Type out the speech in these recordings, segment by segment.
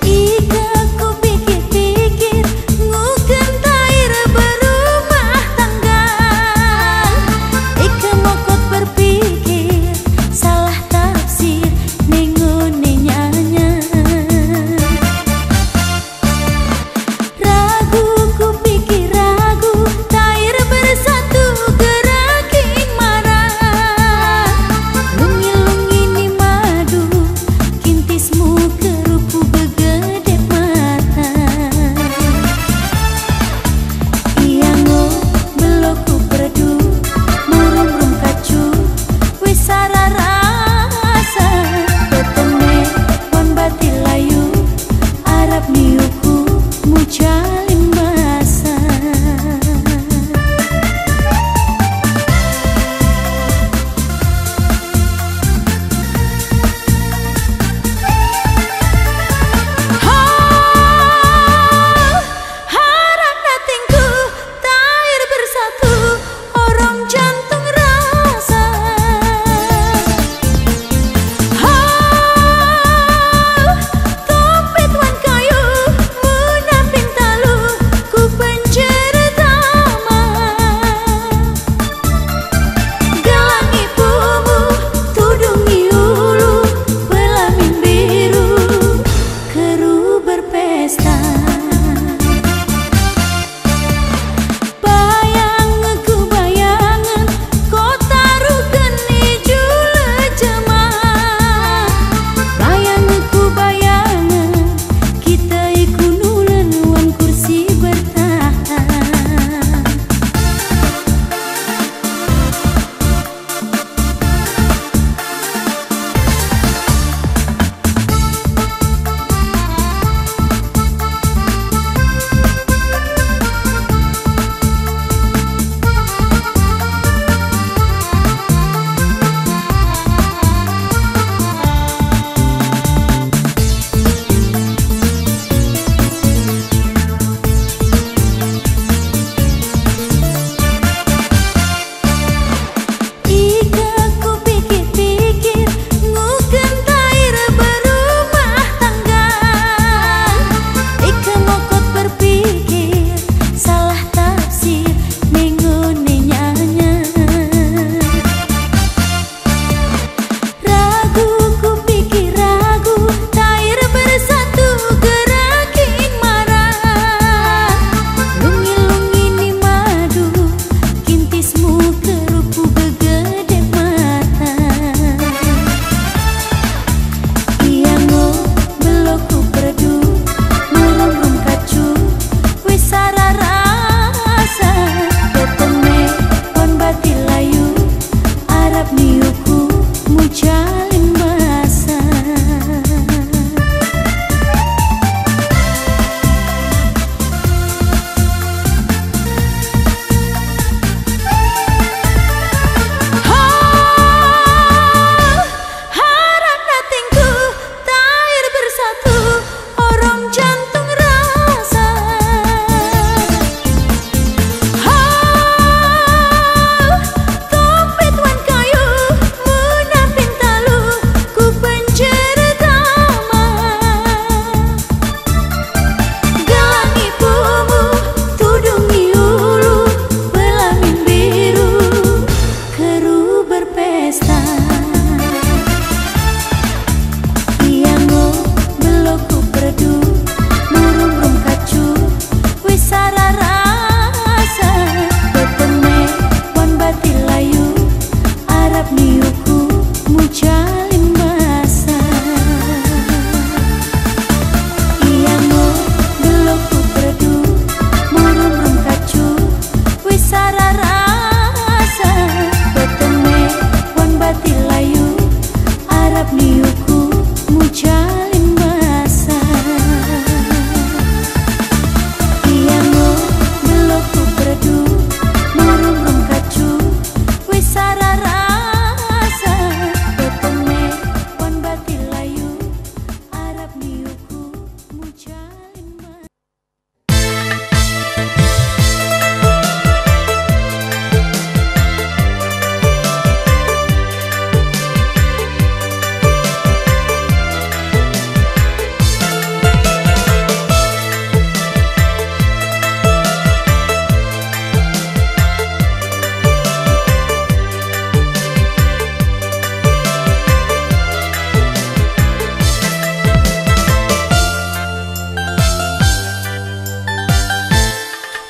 Jika ku pikir-pikir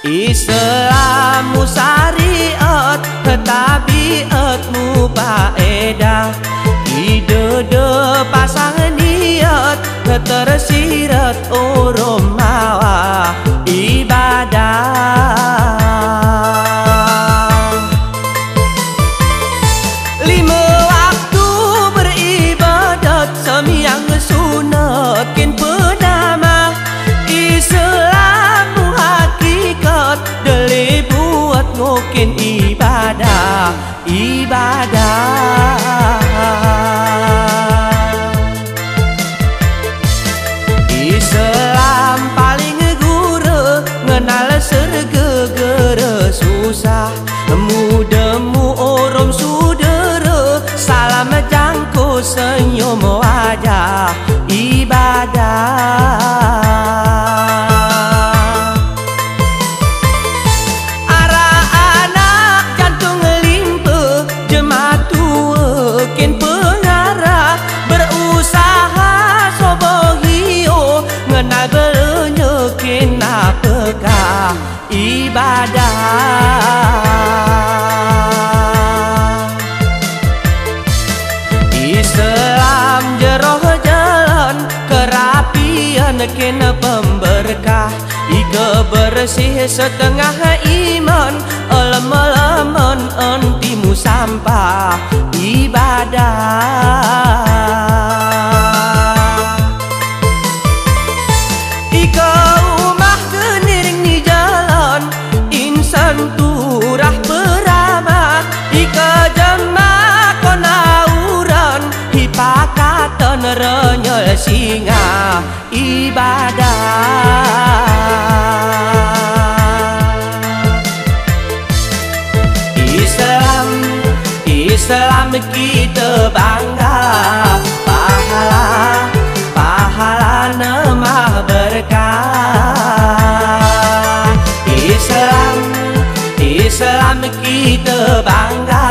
Islamu syariat tabiatmu faedah ide pasang niat tersirat urung mawa ibadah. 5 waktu beribadat semiyang sunat kin penama Islamu hakikat deli buat ngokin ibadah Islam paling guru ngenal sergegere susah mudemu orang sudara salam jangko senyum wajah ibadah. Arah anak jantung limpa jemaah tua kin pengarah berusaha sobohio ngenal belenya kin apakah ibadah. Islam jeroh jalan kerapian kena pemberkah ika bersih setengah iman alam-alaman antimu sampah ibadah. Ika umah keniring ni jalan insan turah beramah ika jemaah konauran hipakatan renyel singa ibadah. Islam kita bangga pahala namah berkah. Islam kita bangga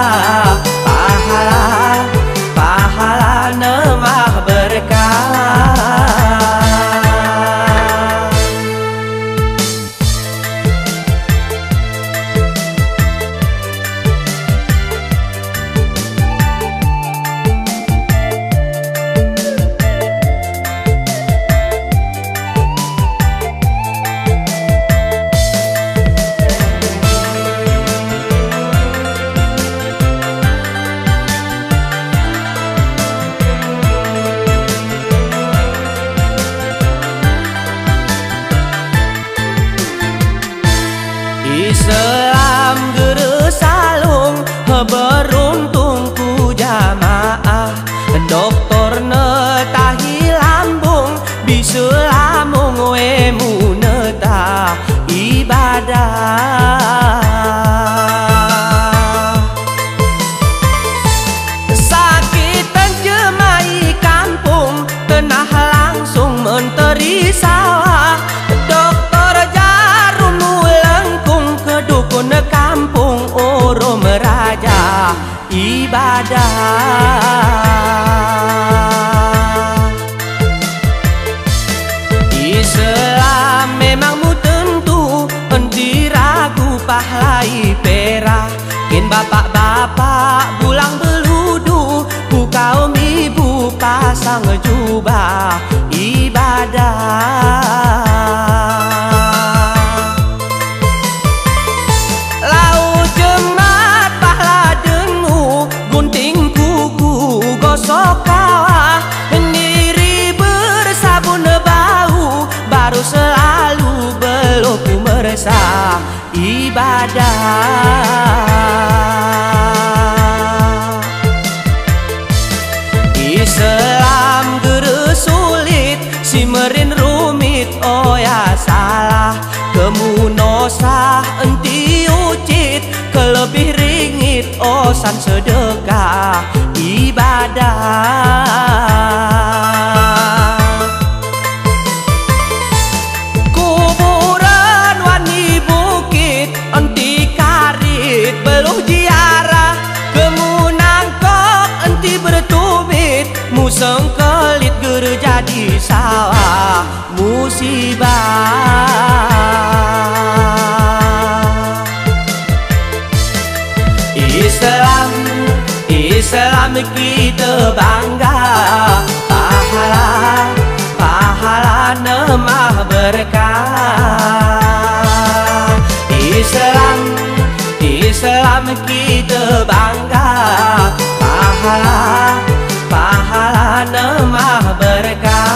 pahala namah berkah. Islam guru salung beruntung ku jamaah doktor tahi lambung bisa lamung wemu netah ibadah. Sakitan jemai kampung tenah langsung menteri sawah dukun kampung orang meraja ibadah. Islam memang mu tentu enti ragu pahlai perah kin bapak-bapak bulang beludu ku kaum ibu pasang jubah ibadah. Kawah sendiri bersabun bau baru selalu belum meresah ibadah. Islam guru sulit simerin rumit oh ya salah kemunosah enti ucit kelebih ringit osan sedekah ibadah. Kuburan wani bukit enti karit beluh ziarah kemunangkok enti bertumit museng kelit guru jadi sawah musibah. Islam kita bangga, pahala nemah berkah. Islam kita bangga, pahala nemah berkah.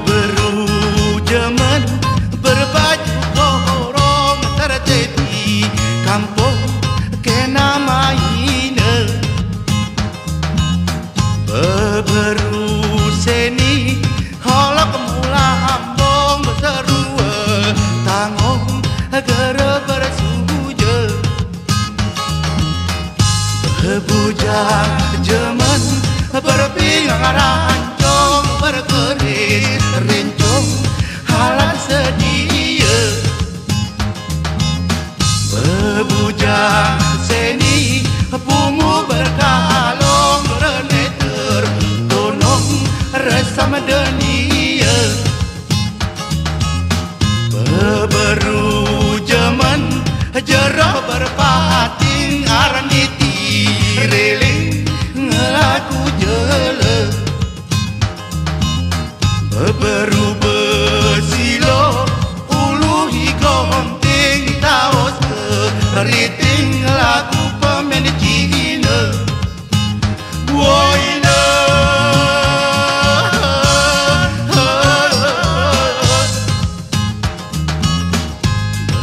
Beberu jaman berbaju korong terjadi kampung kena maina. Beberu seni holok mula ambong berserua tangong gere bersuja. Bebujang jaman berpingang rancong berkeris rencong halan sedia. Bebujang seni pungu berkalong berneter tonong resam dunia. Beberu jaman jerah berpating aran ditireling ngelaku jele. Beberu bersilo ulu higonting taos keriting lagu pemain Cina. Woina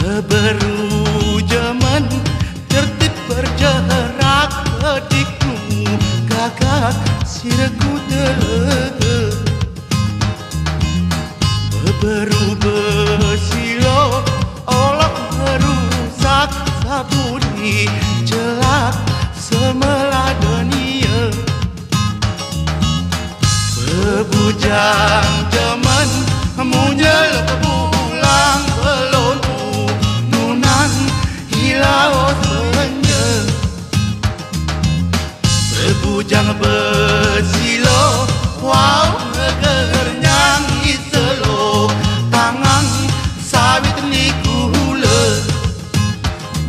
beberu jaman tertib berjarak adikku kakak sirku telega. Beberu bersilo olok merusak sabuni celak semelah dunia. Bebujang jaman munyel pulang belonu nunan hilau senja. Bebujang bersilo wow ngegernyang iselo tangan sawit nikula.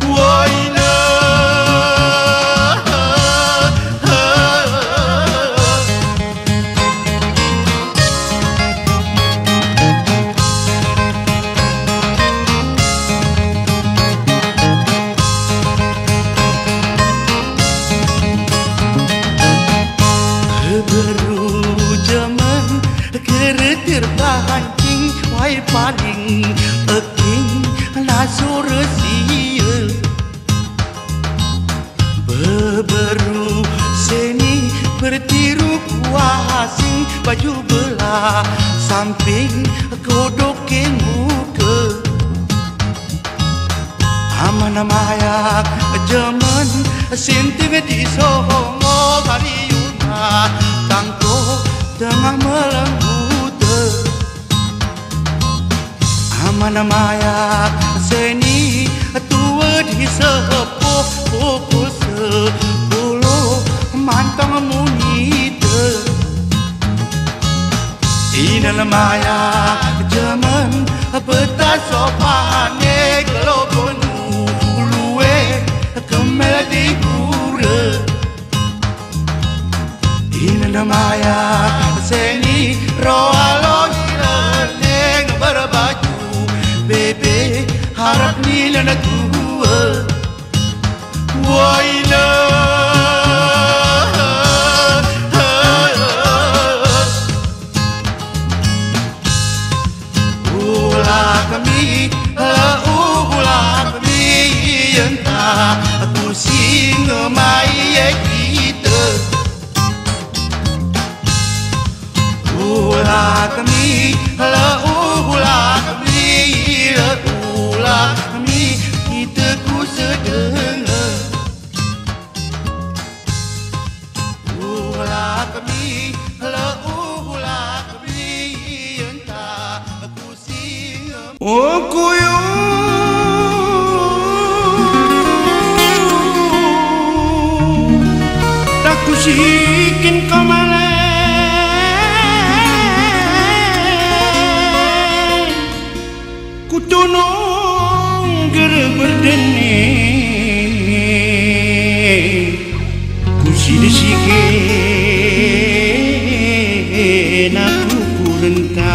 Woina beberu jaman keretir bahancing wai paling eking nasur sia. Beberu seni bertiru kuasing baju belah samping kodok ke muka. Aman mayak jaman sinting di songo kariuna tangko tengah melembut. Aman mayak seni tua di sepuh pukul 10 mantang munita. Ina mayak jaman betas sopane gelobonu luwe kemel di pura. Ina mayak seni roalo neng berbaju bebe harap nila na tua. Woina ulah kami entah aku singa mai kita. Ulah kami kita ku sedengar. Ulah kami entah aku singa. Oh kuyu tak kusikin kau malah kutunong gere berdene kusidesikin aku kurentang.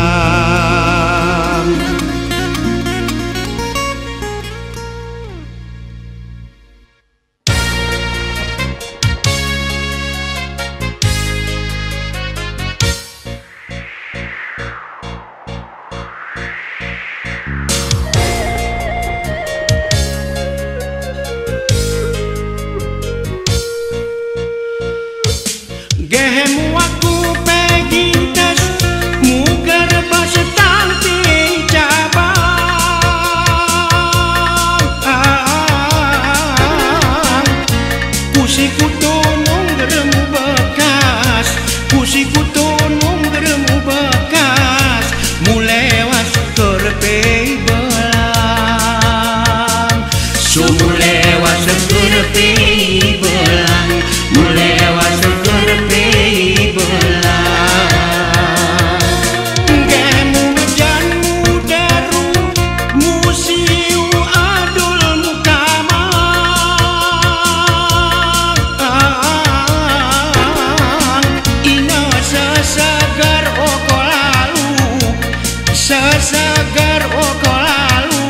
Sesagar ogo lalu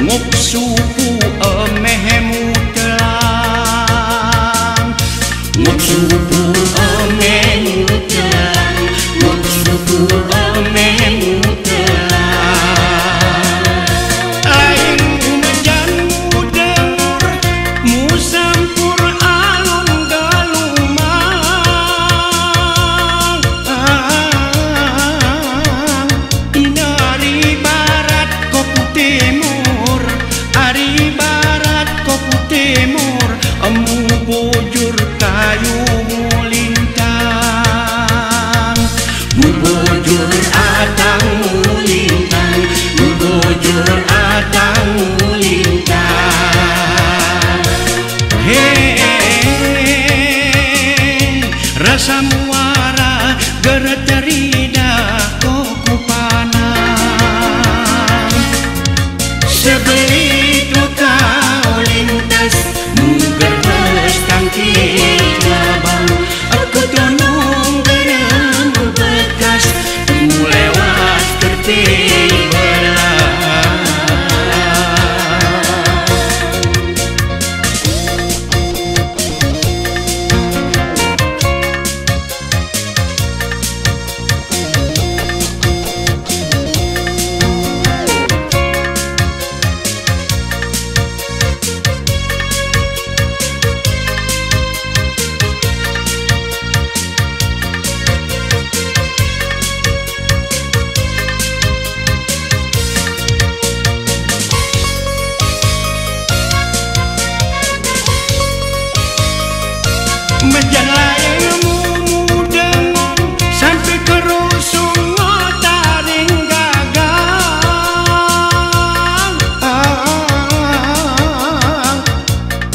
nguk suku emehmu telang, nguk suku emehmu telang, nguk suku emehmu telang. Lain menjanmu dengur mu sampur alun galumang, inari barat kopu timur, ari barat kopu timur, emu bujur kayu mulintang, mu bujur atang mulintang, mu bujur atang mulintang. Hei, rasa muara gereterida koku panang, sebelit kau lintas mungker bestangki jabang, aku tonong gerem bekas lewat tertibelah. Menjalaimu dengan sampai ke rusung taring gagang,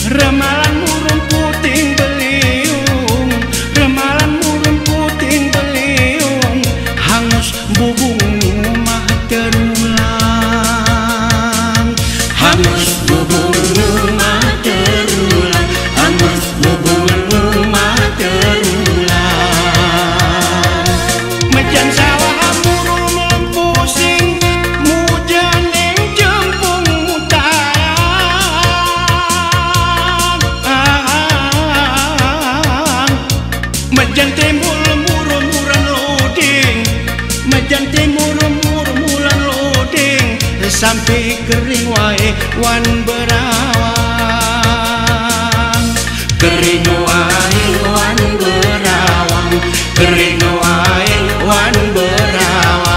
remalanmu rumputing beliung, remalanmu rumputing beliung, hangus bubungmu mah terulang, hangus bubungmu mah terulang, hangus bubungmu mah terulang. Mejan sawah murul mempusing, mujan ing jempung mutayang, mejan timbul murul-muran loding, mejan timbul murul-muran loding, sampai kering wae wan berawang, kering wae wan berawang, kering wae wan berawang.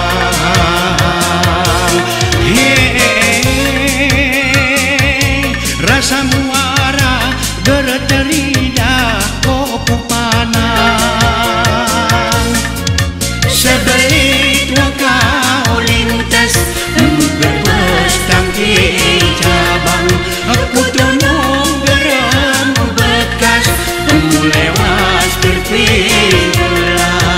Hei, rasa muara gereterida kopu panang, sebelit kau lintas berbestangki cabang, aku tonong gerem bekas lewat terpilah.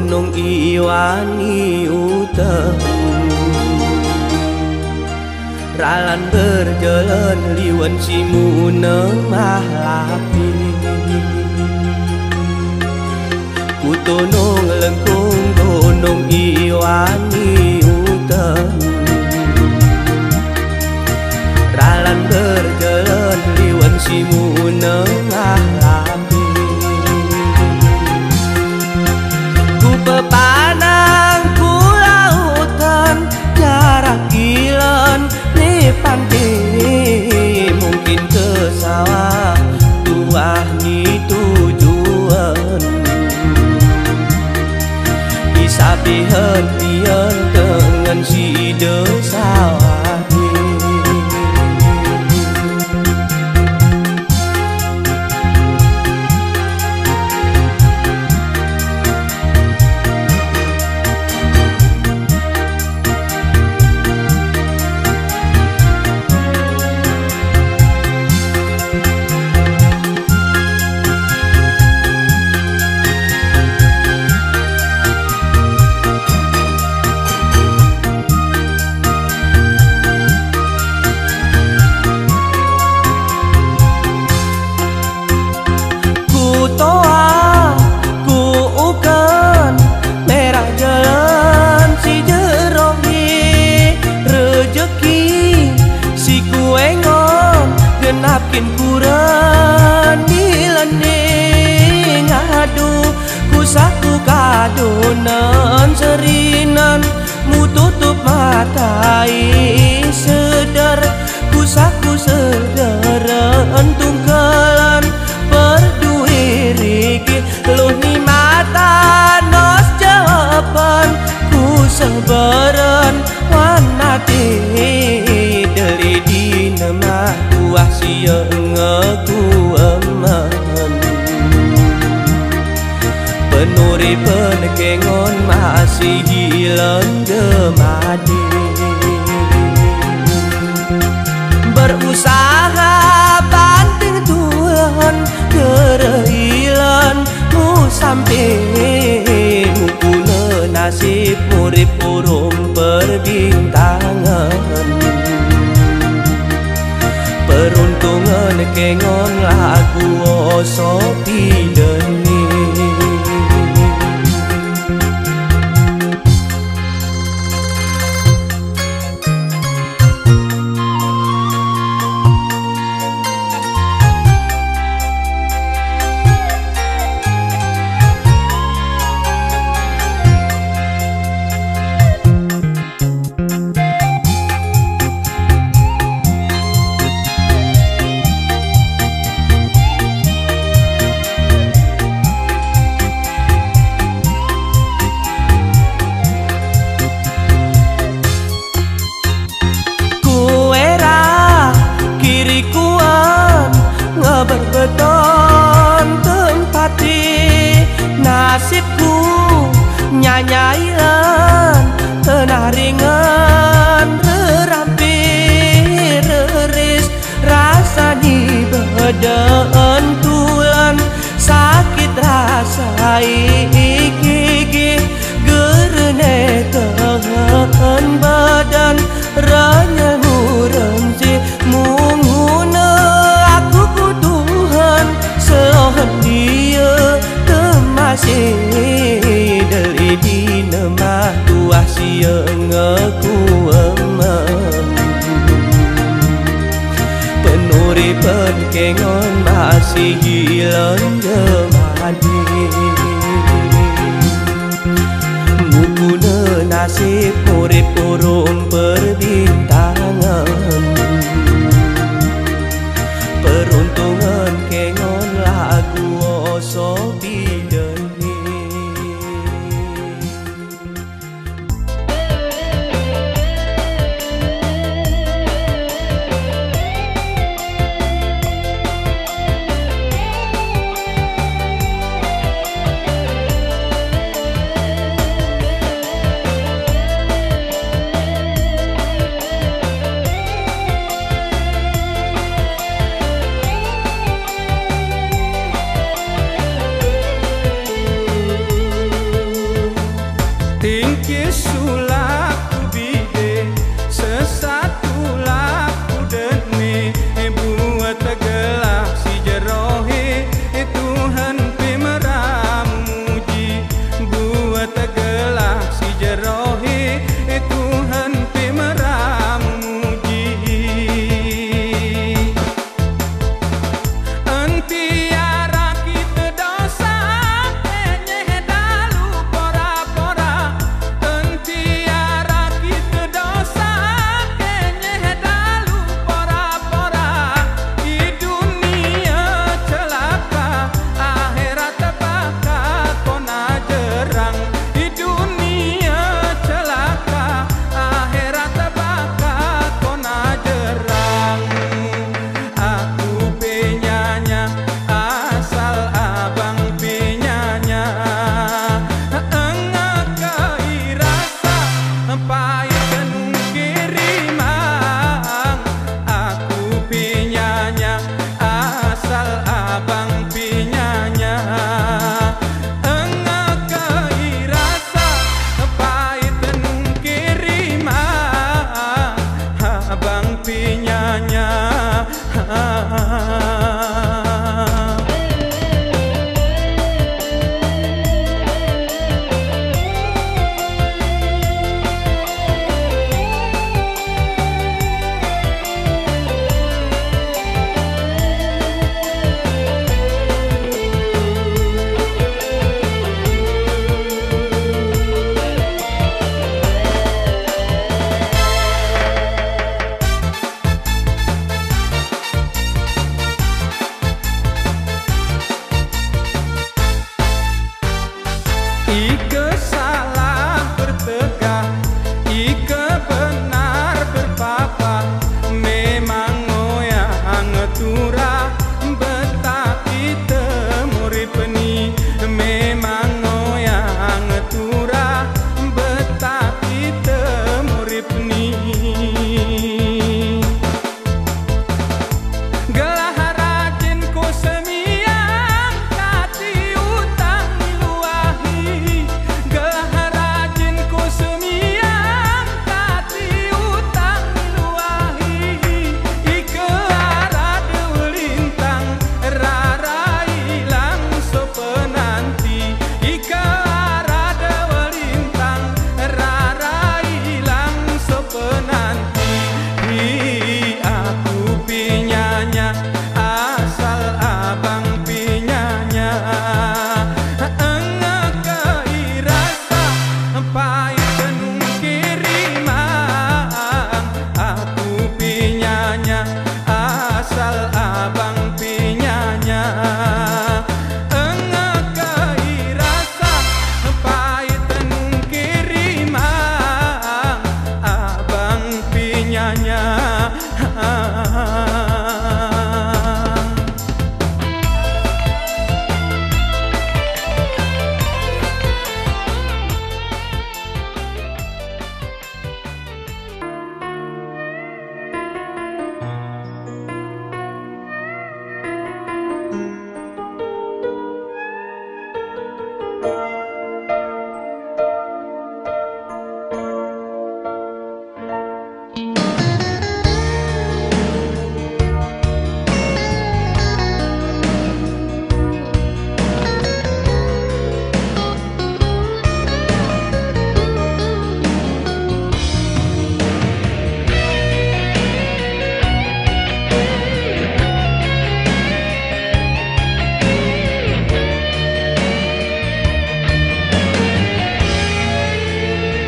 gunung iwani uteng ralan berjalan liwan simu nemah lapi kutonong lengkung gunung iwani uteng ralan berjalan liwan simu nemah lapi ku pepanang ku lautan jarak kilan ni panti mungkin ke sawah tuah ni tujuan isapi hentian dengan si desawah genapkin kuran dilane ngadu kusaku kadonan serinan mu tutup matai sedar kusaku sederan tunggalan berdui riki lu ni mata nos jawaban ku sebaran wanati dari dinamah kuah siang aku aman penuri penekengon masih hilang gemadi berusaha banting tuhan kerailan mu sampai mukuna nasib murid urung perbintangan peruntungan kengon lagu oso pideni berbeton tempati nasibku nyanyailan tenah ringan rerampi reris rasa di badan tulan sakit rasa iki gerene tahan badan ranya murenci munguna selohan dia temasih dari dinamah tuah siang aku aman penuri penkengon masih hilang gemadi mukuna nasib murid urung perbintangan peruntungan kengon lagu oso pideni turah betaki temurip ni memang ngoyang turah betaki temurip ni gelah rajin ku semiang kati utang luahi gelah rajin ku semiang kati utang luahi ike arada lintang rara ilang sopenanti ike arada lintang rara ilang sopenanti aku pinyanya asal abang pinyanya engekei rasa pahit tenung kirimang aku pinyanya asal abang pinyanya engekei rasa pahit tenung kirimang abang pinyanya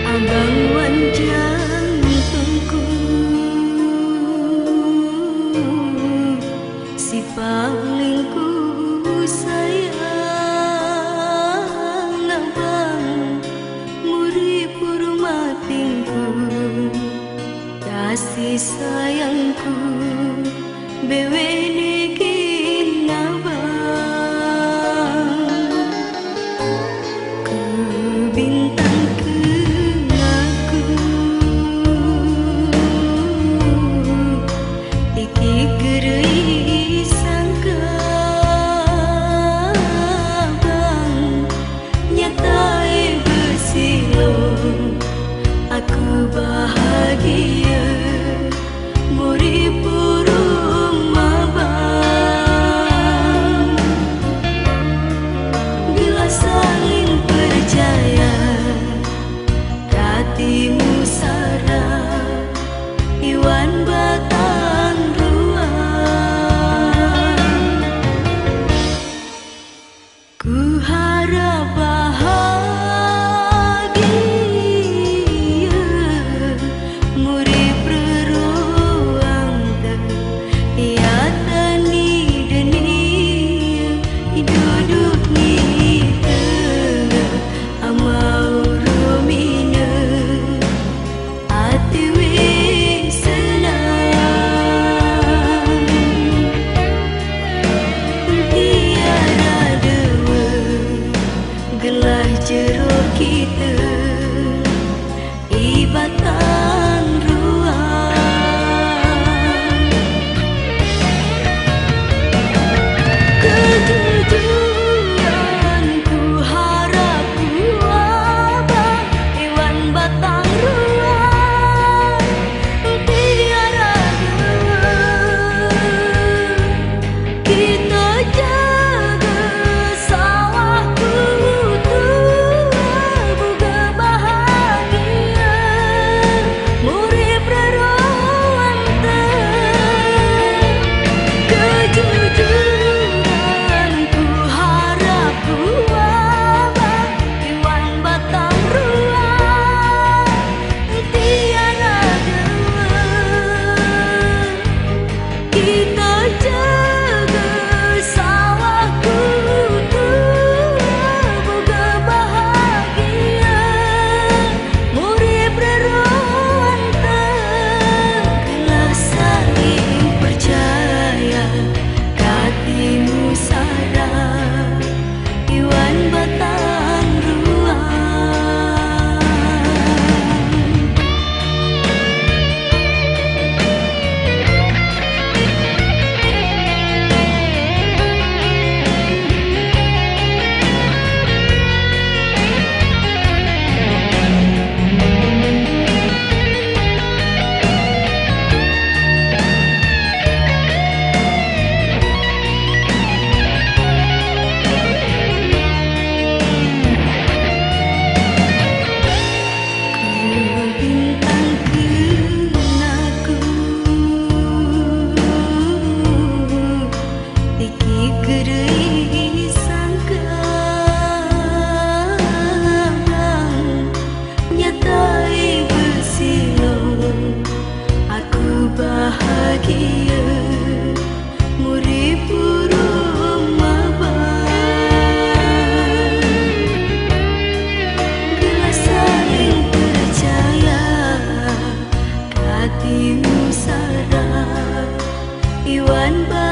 Abang wanjang tungku si paling ku sayang abang muri purmatingku kasih sayangku bewe nekin abang ke bintang aku bahagia muri burung mabang bila saling percaya hatimu sarah iwan batang ruang ku harap gelah jeruk kita ibatan ruang kejujuran ku harap ku abang iwan batang ruang tiada kita jaga sawahku percaya Iwan